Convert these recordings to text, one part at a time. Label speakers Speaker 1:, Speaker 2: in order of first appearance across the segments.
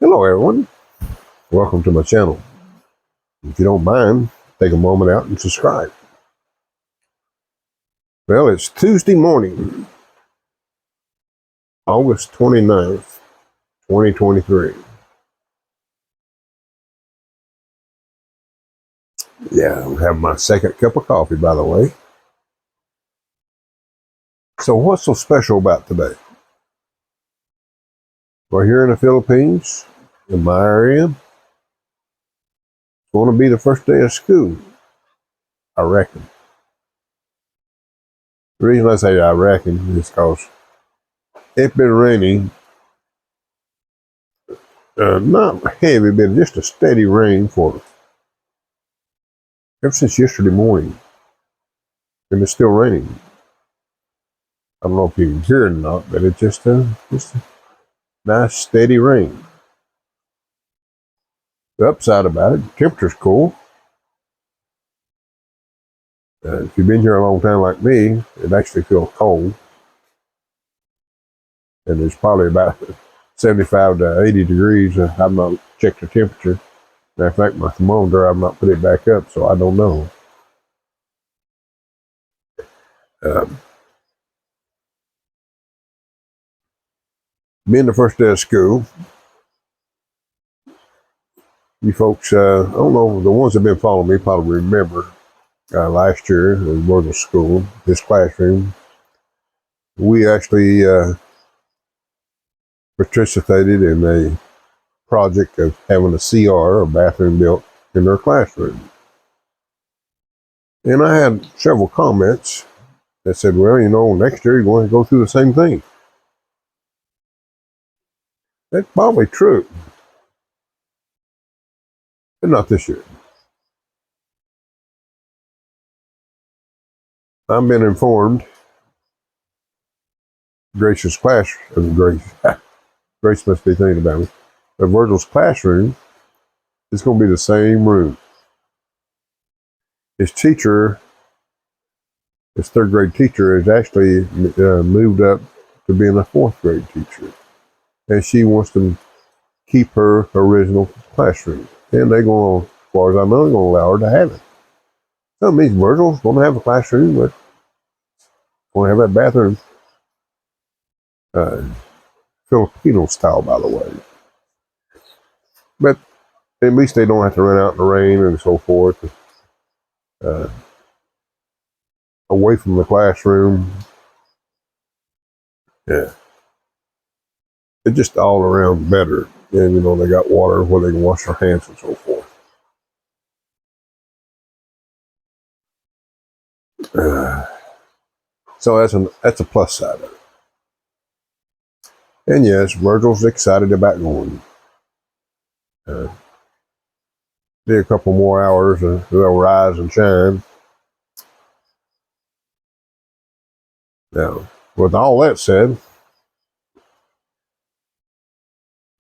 Speaker 1: Hello everyone, welcome to my channel. If you don't mind, take a moment out and subscribe. Well, it's Tuesday morning, August 29th, 2023. Yeah, I'm having my second cup of coffee, by the way. So what's so special about today? Well, here in the Philippines, in my area, it's going to be the first day of school, I reckon. The reason I say I reckon is because it's been raining, not heavy, but just a steady rain for ever since yesterday morning, and it's still raining. I don't know if you can hear it or not, but it's just a nice steady rain. The upside about it, the temperature's cool. If you've been here a long time like me, it actually feels cold. And it's probably about 75 to 80 degrees. I've not checked the temperature. Matter of fact, my thermometer, I've not put it back up, so I don't know. Being the first day of school, you folks, I don't know, the ones that have been following me probably remember last year in Virgil School, this classroom, we actually participated in a project of having a CR, a bathroom, built in their classroom. And I had several comments that said, well, you know, next year you're going to go through the same thing. That's probably true, but not this year. I've been informed Grace's classroom, Grace must be thinking about me, that Virgil's classroom is going to be the same room. His teacher, his third grade teacher, has actually moved up to being a fourth grade teacher. And she wants to keep her original classroom. And they're going to, as far as I know, they're going to allow her to have it. So it means Virgil's going to have a classroom, but going to have that bathroom. Filipino style, by the way. But at least they don't have to run out in the rain and so forth. Away from the classroom. Yeah. It's just all around better. And, you know, they got water where they can wash their hands and so forth. So that's a plus side of it. And yes, Virgil's excited about going. Be a couple more hours and they'll rise and shine. Now, with all that said,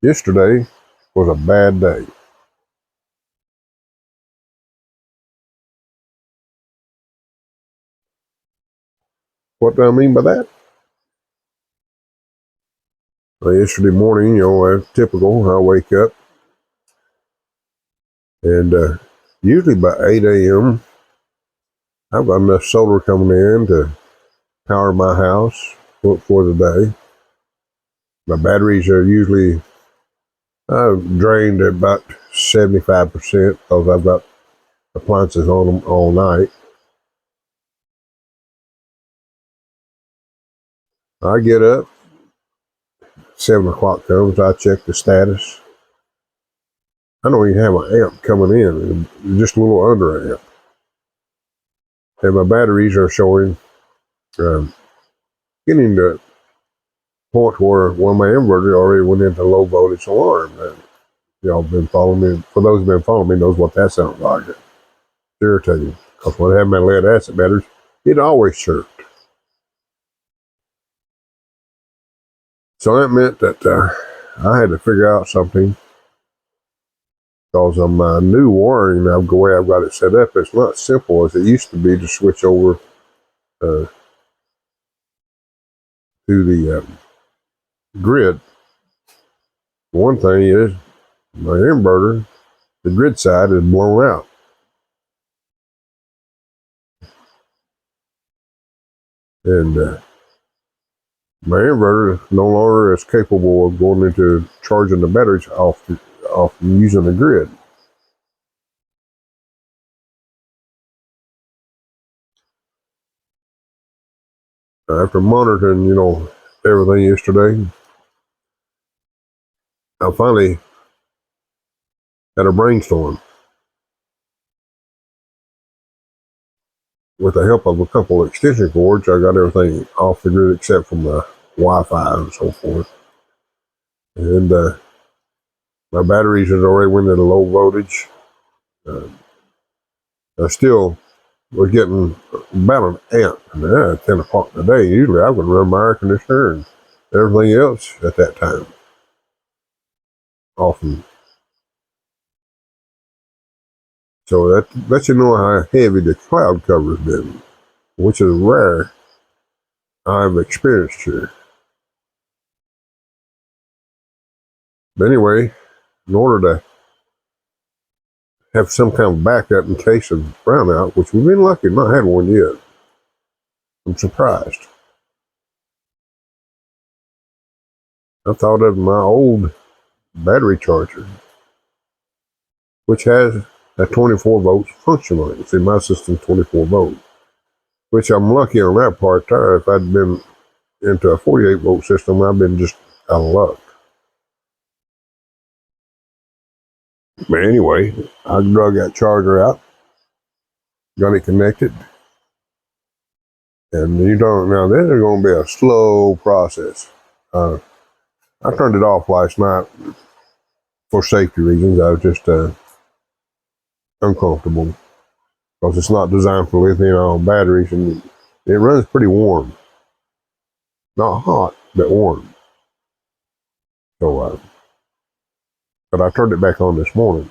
Speaker 1: yesterday was a bad day. What do I mean by that? Well, yesterday morning, you know, as typical, I wake up and usually by 8 a.m., I've got enough solar coming in to power my house for the day. My batteries are usually drained at about 75% because I've got appliances on them all night. I get up, 7 o'clock comes, I check the status. I don't even have an amp coming in, just a little under an amp. And my batteries are showing, getting to the point where one of my inverters already went into low voltage alarm. And y'all been following me, for those who've been following me knows what that sounds like. It's irritating, because when I have my lead acid batteries, it always chirped. So that meant that I had to figure out something, because on my new wiring, the way I've got it set up, it's not simple as it used to be to switch over to the grid. One thing is, My inverter, the grid side, is blown out. And my inverter no longer is capable of going into charging the batteries off using the grid. After monitoring, everything yesterday, I finally had a brainstorm. With the help of a couple of extension cords, I got everything off the grid except from the Wi-Fi and so forth. And my batteries had already went at a low voltage. I still was getting about an amp. And at 10 o'clock in the day, usually I would run my air conditioner and everything else at that time. Often. So that lets you know how heavy the cloud cover's been, which is rare I've experienced here. But anyway, in order to have some kind of backup in case of brownout, which we've been lucky not had one yet, I'm surprised. I thought of my old battery charger, which has a 24 volts function on it. See, my system's 24 volt, which I'm lucky on that part there. If I'd been into a 48 volt system, I've been just out of luck. But anyway, I drug that charger out, got it connected, and now this is going to be a slow process. I turned it off last night for safety reasons. I was just uncomfortable because it's not designed for lithium-ion batteries, and it runs pretty warm. Not hot, but warm. So, but I turned it back on this morning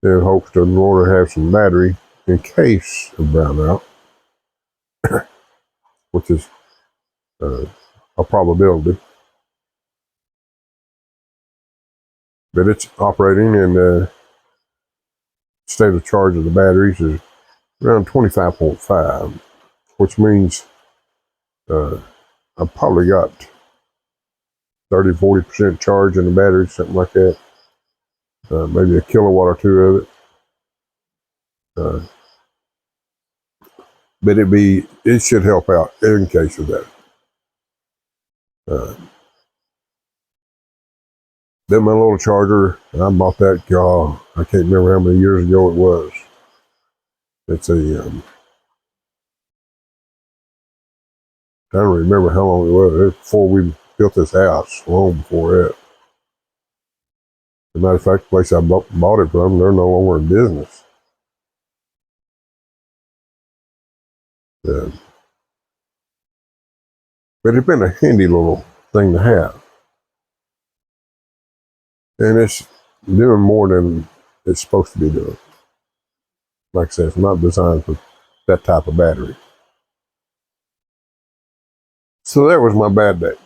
Speaker 1: in hopes to in order to have some battery in case of brownout, which is a probability. But it's operating, and the state of charge of the batteries is around 25.5, which means I've probably got 30-40% charge in the battery, something like that. Maybe a kilowatt or two of it. But it should help out in case of that. Then my little charger, I bought that, I can't remember how many years ago it was. It's trying to remember how long it was. It was before we built this house, long before it. As a matter of fact, the place I bought it from, they're no longer in business. But it's been a handy little thing to have. And it's doing more than it's supposed to be doing. Like I said, it's not designed for that type of battery. So that was my bad day.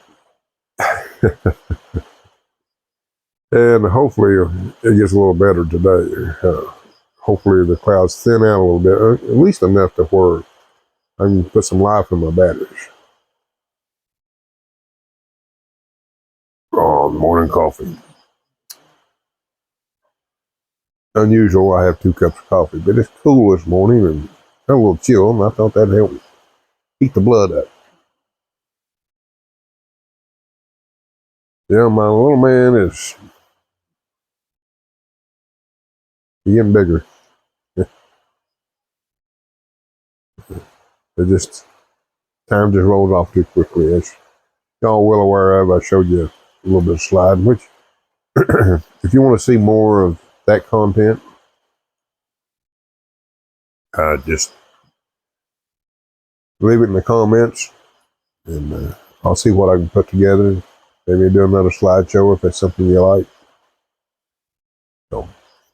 Speaker 1: And hopefully it gets a little better today. Hopefully the clouds thin out a little bit, at least enough to where I can put some life in my batteries. Oh, morning coffee. Unusual, I have 2 cups of coffee, but it's cool this morning and got a little chill, and I thought that'd help heat the blood up. Yeah, my little man is getting bigger. Time just rolls off too quickly. As y'all well aware of, I showed you a little bit of sliding, which if you want to see more of that content, just leave it in the comments, and I'll see what I can put together. Maybe do another slideshow if that's something you like. So,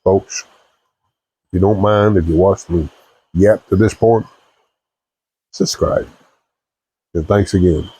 Speaker 1: folks, if you don't mind, if you watch me yap to this point, subscribe. And thanks again.